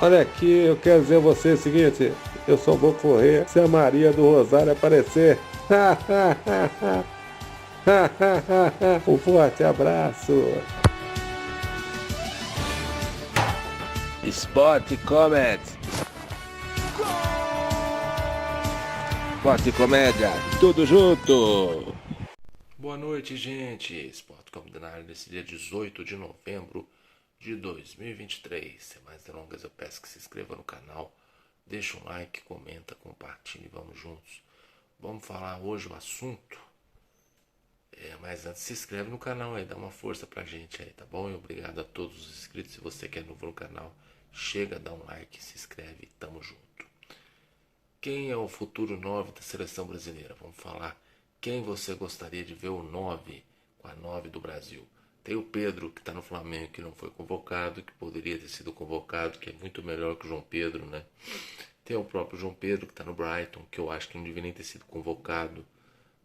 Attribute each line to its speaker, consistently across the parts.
Speaker 1: Olha aqui, eu quero dizer a você o seguinte, eu só vou correr se a Maria do Rosário aparecer. Um forte abraço.
Speaker 2: Sport Comedy. Sport e Comédia, tudo junto. Boa noite, gente. Sport Comedy na área nesse dia 18 de novembro de 2023. Sem mais delongas, eu peço que se inscreva no canal, deixa um like, comenta, compartilhe e vamos juntos. Vamos falar hoje o assunto. Mas antes se inscreve no canal aí, dá uma força pra gente aí, tá bom? E obrigado a todos os inscritos. Se você que é novo no canal, chega, dá um like, se inscreve e tamo junto. Quem é o futuro 9 da seleção brasileira? Vamos falar quem você gostaria de ver o 9 com a 9 do Brasil. Tem o Pedro, que está no Flamengo, que não foi convocado, que poderia ter sido convocado, que é muito melhor que o João Pedro, né? Tem o próprio João Pedro, que está no Brighton, que eu acho que não deveria nem ter sido convocado.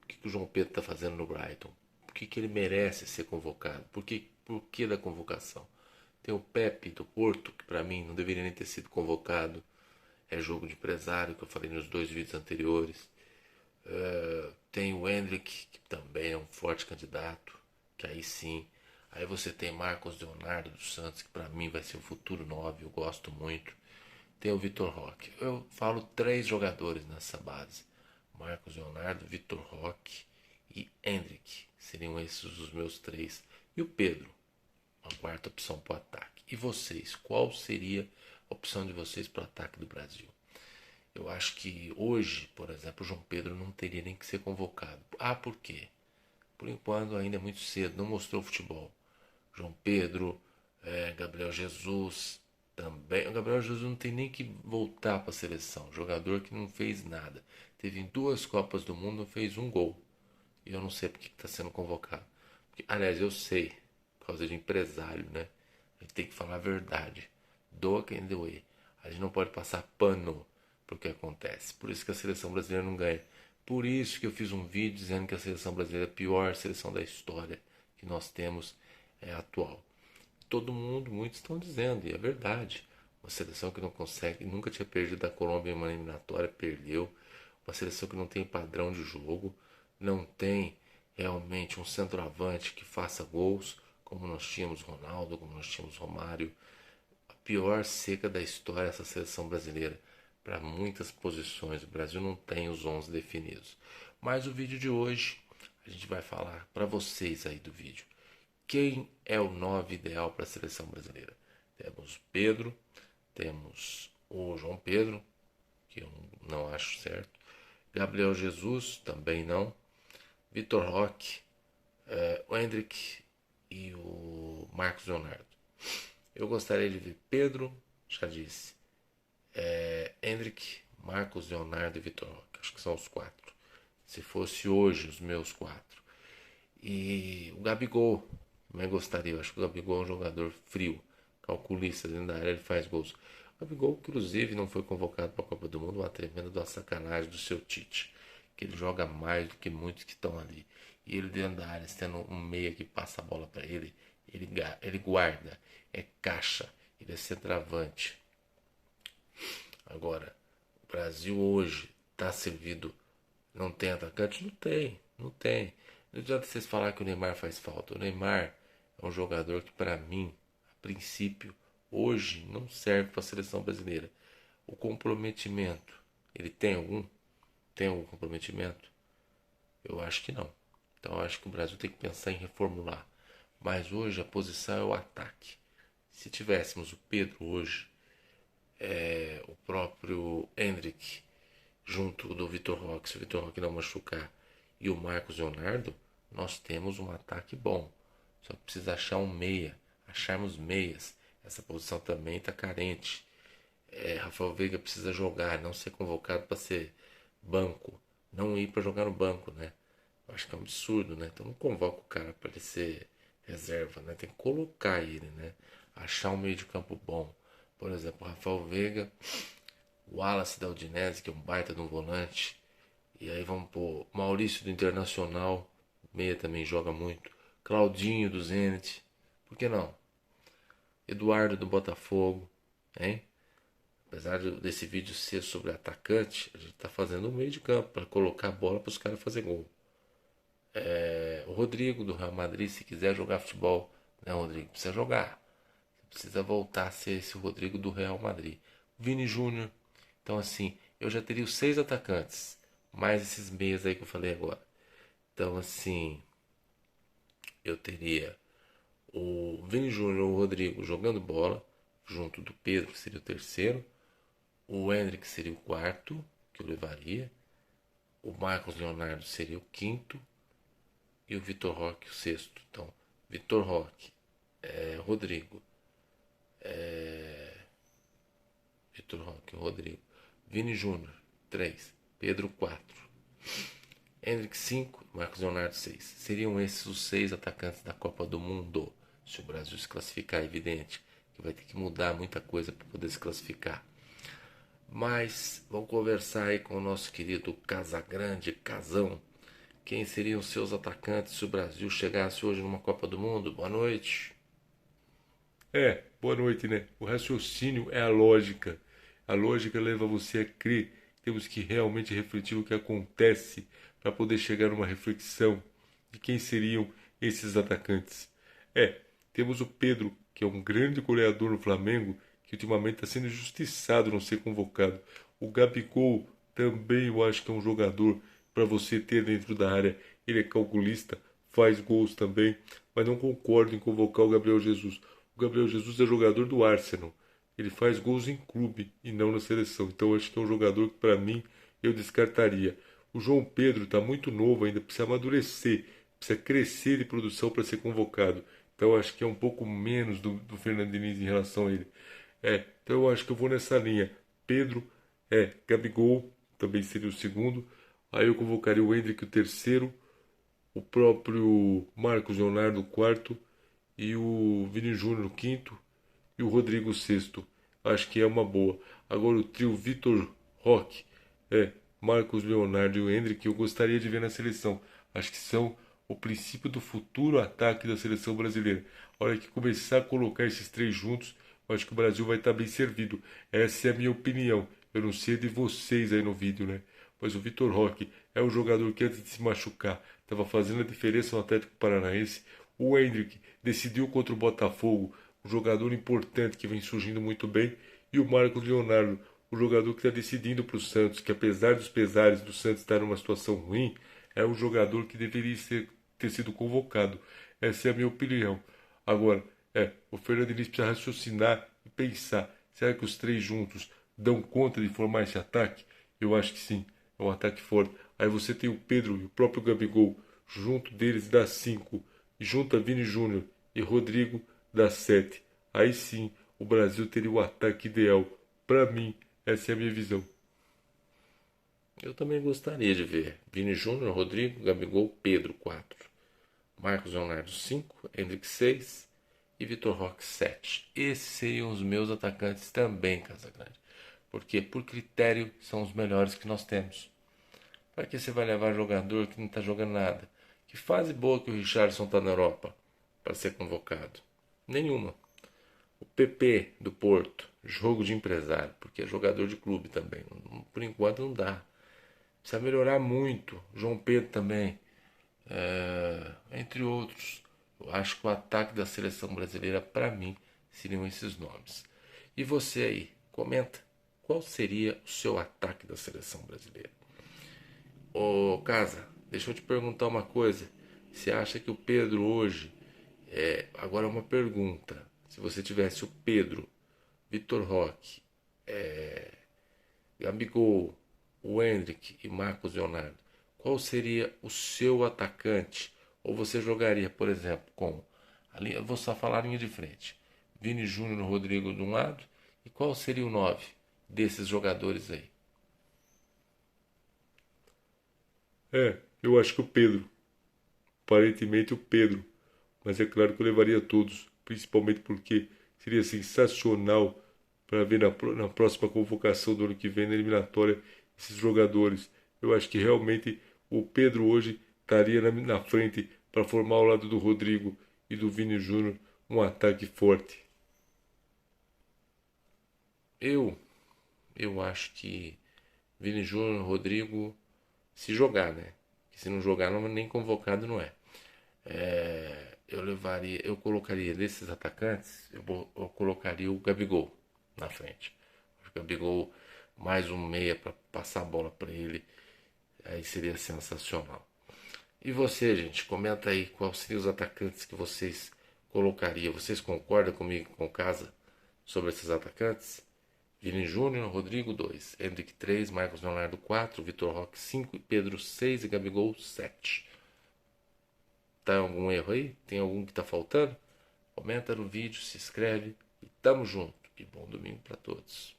Speaker 2: O que o João Pedro está fazendo no Brighton? Por que ele merece ser convocado? Por que da convocação? Tem o Pepe, do Porto, que para mim não deveria nem ter sido convocado. É jogo de empresário, que eu falei nos dois vídeos anteriores. Tem o Hendrick, que também é um forte candidato, que aí sim. Aí você tem Marcos Leonardo dos Santos, que para mim vai ser o futuro 9, eu gosto muito. Tem o Vitor Roque. Eu falo três jogadores nessa base: Marcos Leonardo, Vitor Roque e Hendrick. Seriam esses os meus três. E o Pedro, uma quarta opção para o ataque. E vocês, qual seria a opção de vocês para o ataque do Brasil? Eu acho que hoje, por exemplo, o João Pedro não teria nem que ser convocado. Ah, por quê? Por enquanto ainda é muito cedo, não mostrou futebol. João Pedro, Gabriel Jesus também. O Gabriel Jesus não tem nem que voltar para a seleção. Jogador que não fez nada. Teve em duas Copas do Mundo, não fez um gol. E eu não sei porque está sendo convocado. Porque, aliás, eu sei, por causa de empresário, né? A gente tem que falar a verdade. Doa quem doer. A gente não pode passar pano pro que acontece. Por isso que a seleção brasileira não ganha. Por isso que eu fiz um vídeo dizendo que a seleção brasileira é a pior seleção da história que nós temos atual. Todo mundo, muitos estão dizendo, e é verdade. Uma seleção que não consegue, nunca tinha perdido da Colômbia em uma eliminatória, perdeu. Uma seleção que não tem padrão de jogo, não tem realmente um centroavante que faça gols, como nós tínhamos Ronaldo, como nós tínhamos Romário. A pior seca da história essa seleção brasileira. Para muitas posições, o Brasil não tem os 11 definidos. Mas o vídeo de hoje, a gente vai falar para vocês aí do vídeo. Quem é o 9 ideal para a seleção brasileira? Temos Pedro, temos o João Pedro, que eu não acho certo. Gabriel Jesus, também não. Vitor Roque, o Hendrick e o Marcos Leonardo. Eu gostaria de ver Pedro, já disse, Hendrick, Marcos Leonardo e Vitor Roque. Acho que são os quatro. Se fosse hoje, os meus quatro. E o Gabigol, também gostaria. Eu acho que o Gabigol é um jogador frio, calculista, dentro da área ele faz gols. O Gabigol, inclusive, não foi convocado para a Copa do Mundo, uma tremenda de uma sacanagem do seu Tite, que ele joga mais do que muitos que estão ali. E ele dentro da área, tendo um meia que passa a bola para ele, ele guarda, é caixa, ele é centroavante. Agora, o Brasil hoje está servido. Não tem atacante? Não tem, não tem. Não adianta vocês falar que o Neymar faz falta. O Neymar é um jogador que, para mim, a princípio, hoje não serve para a seleção brasileira. O comprometimento, ele tem algum? Tem algum comprometimento? Eu acho que não. Então, eu acho que o Brasil tem que pensar em reformular. Mas hoje a posição é o ataque. Se tivéssemos o Pedro hoje, o próprio Hendrick, junto do Vitor Roque, se o Vitor Roque não machucar, e o Marcos Leonardo, nós temos um ataque bom. Só que precisa achar um meia, acharmos meias. Essa posição também está carente. Rafael Veiga precisa jogar, não ser convocado para ser banco, não ir para jogar no banco, né? Eu acho que é um absurdo, né? Então não convoca o cara para ele ser reserva, né? Tem que colocar ele, né? Achar um meio de campo bom. Por exemplo, Rafael Veiga, o Wallace da Udinese, que é um baita de um volante. E aí vamos pôr Maurício do Internacional, meia também joga muito. Claudinho do Zenit, por que não? Eduardo do Botafogo, hein? apesar desse vídeo ser sobre atacante, a gente está fazendo um meio de campo para colocar a bola para os caras fazer gol. O Rodrigo do Real Madrid, se quiser jogar futebol, né, Rodrigo? Precisa jogar. Precisa voltar a ser esse Rodrigo do Real Madrid. Vini Júnior. Então, assim, eu já teria os 6 atacantes, mais esses meias aí que eu falei agora. Então, assim, eu teria o Vini Júnior ou o Rodrigo jogando bola, junto do Pedro, que seria o terceiro. O Endrick seria o quarto, que eu levaria. O Marcos Leonardo seria o quinto. E o Vitor Roque o sexto. Então, Vitor Roque, Rodrigo, Vitor Roque, Rodrigo, Vini Júnior, 3, Pedro, 4, Endrick, 5, Marcos Leonardo, 6. Seriam esses os 6 atacantes da Copa do Mundo. Se o Brasil se classificar, é evidente que vai ter que mudar muita coisa para poder se classificar. Mas vamos conversar aí com o nosso querido Casagrande, Casão. Quem seriam os seus atacantes se o Brasil chegasse hoje numa Copa do Mundo? Boa noite.
Speaker 1: Boa noite, né? O raciocínio é a lógica. A lógica leva você a crer que temos que realmente refletir o que acontece para poder chegar a uma reflexão de quem seriam esses atacantes. Temos o Pedro, que é um grande goleador no Flamengo, que ultimamente está sendo injustiçado não ser convocado. O Gabigol também eu acho que é um jogador para você ter dentro da área. Ele é calculista, faz gols também, mas não concordo em convocar o Gabriel Jesus. O Gabriel Jesus é jogador do Arsenal. Ele faz gols em clube e não na seleção. Então eu acho que é um jogador que para mim eu descartaria. O João Pedro está muito novo ainda, precisa amadurecer, precisa crescer de produção para ser convocado. Então eu acho que é um pouco menos do Fernando Diniz em relação a ele. Então eu acho que eu vou nessa linha. Pedro, Gabigol também seria o segundo. Aí eu convocaria o Endrick o terceiro, o próprio Marcos Leonardo o quarto e o Vini Júnior o quinto e o Rodrigo o sexto. Acho que é uma boa. Agora o trio Vitor Roque, Marcos Leonardo e o Endrick eu gostaria de ver na seleção. Acho que são o princípio do futuro ataque da seleção brasileira. A hora que começar a colocar esses 3 juntos, eu acho que o Brasil vai estar bem servido. Essa é a minha opinião. Eu não sei de vocês aí no vídeo, né? Mas o Vitor Roque é um jogador que antes de se machucar estava fazendo a diferença no Atlético Paranaense. O Endrick decidiu contra o Botafogo, um jogador importante que vem surgindo muito bem. E o Marcos Leonardo, o jogador que está decidindo para o Santos, que apesar dos pesares do Santos estar numa situação ruim, é um jogador que deveria ter sido convocado. Essa é a minha opinião. Agora, o Fernando Diniz precisa raciocinar e pensar. Será que os 3 juntos dão conta de formar esse ataque? Eu acho que sim. É um ataque forte. Aí você tem o Pedro e o próprio Gabigol. Junto deles dá 5. E junta Vini Júnior e Rodrigo dá 7. Aí sim o Brasil teria o ataque ideal. Para mim, essa é a minha visão.
Speaker 2: Eu também gostaria de ver Vini Júnior, Rodrigo, Gabigol, Pedro, 4. Marcos Leonardo, 5. Endrick, 6. E Vitor Roque, 7. Esses seriam os meus atacantes também, Casagrande. Porque, por critério, são os melhores que nós temos. Para que você vai levar jogador que não está jogando nada? Que fase boa que o Richarlison está na Europa para ser convocado? Nenhuma. O PP do Porto, jogo de empresário, porque é jogador de clube também. Por enquanto não dá. Precisa melhorar muito. João Pedro também. Entre outros. Eu acho que o ataque da seleção brasileira, para mim, seriam esses nomes. E você aí, comenta. Qual seria o seu ataque da seleção brasileira? Ô Casa, deixa eu te perguntar uma coisa. Você acha que o Pedro hoje... Agora uma pergunta. Se você tivesse o Pedro, Vitor Roque, Gabigol, o Endrick e Marcos Leonardo, qual seria o seu atacante? Ou você jogaria, por exemplo, com... eu vou só falar a linha de frente. Vini Júnior e Rodrigo de um lado. E qual seria o 9 desses jogadores aí?
Speaker 1: Eu acho que o Pedro. Aparentemente o Pedro. Mas é claro que eu levaria todos. Principalmente porque seria sensacional para ver na próxima convocação do ano que vem, na eliminatória, esses jogadores. Eu acho que realmente o Pedro hoje estaria na frente para formar ao lado do Rodrigo e do Vini Júnior um ataque forte.
Speaker 2: Eu eu acho que Vini Júnior, Rodrigo, se jogar, né? Que se não jogar, não, nem convocado não é. Eu colocaria desses atacantes, eu colocaria o Gabigol na frente. O Gabigol mais um meia para passar a bola para ele, aí seria sensacional. E você, gente, comenta aí quais seriam os atacantes que vocês colocariam. Vocês concordam comigo com casa sobre esses atacantes? Vini Júnior, Rodrigo 2, Henrique 3, Marcos Leonardo 4, Vitor Roque 5, Pedro 6 e Gabigol 7. Tá algum erro aí? Tem algum que tá faltando? Comenta no vídeo, se inscreve e tamo junto. E bom domingo para todos.